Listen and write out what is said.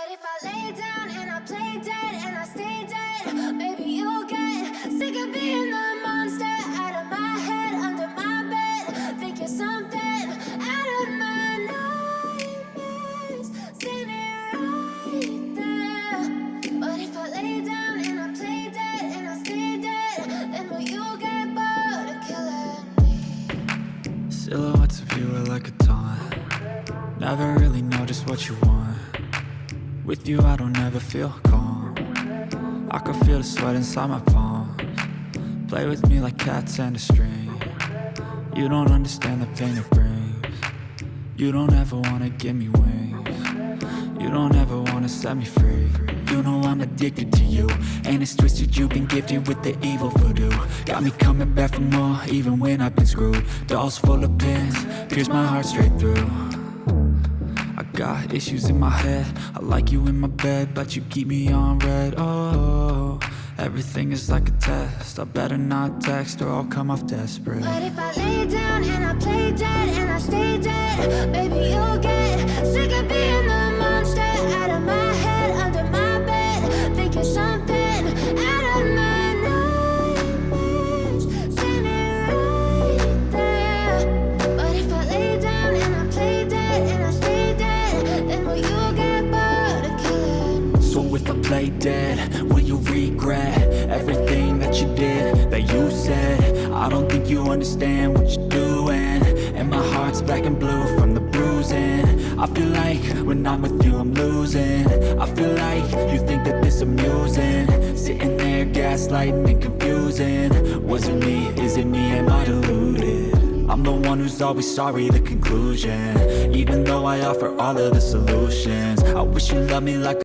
But if I lay down and I play dead and I stay dead, maybe you'll get sick of being the monster out of my head, under my bed. Think you're something out of my nightmares, standing right there. But if I lay down and I play dead and I stay dead, then will you get bored of killing me? Silhouettes of you are like a taunt. Never really know just what you want. With you I don't ever feel calm. I can feel the sweat inside my palms. Play with me like cats and a string. You don't understand the pain it brings. You don't ever wanna give me wings. You don't ever wanna set me free. You know I'm addicted to you, and it's twisted, you've been gifted with the evil voodoo. Got me coming back for more, even when I've been screwed. Dolls full of pins, pierce my heart straight through. I got issues in my head, I like you in my bed, but you keep me on red. Oh, everything is like a test, I better not text or I'll come off desperate. But if I lay down and I play dead and I stay dead, baby you'll get sick of being the monster out of my head, under my bed. Think you're something out of my nightmares, standing right there. But if I lay down and I play dead and I stay dead, then will you get bored of killing me? So if I play dead, will you regret everything that you did, that you said? I don't think you understand what you're doing, and my heart's black and blue from the bruising. I feel like when I'm with you I'm losing. I feel like you think that this amusing, sitting there gaslighting and confusing. Was it me? Is it me? Am I deluded? I'm the one who's always sorry, the conclusion. Even though I offer all of the solutions, I wish you loved me like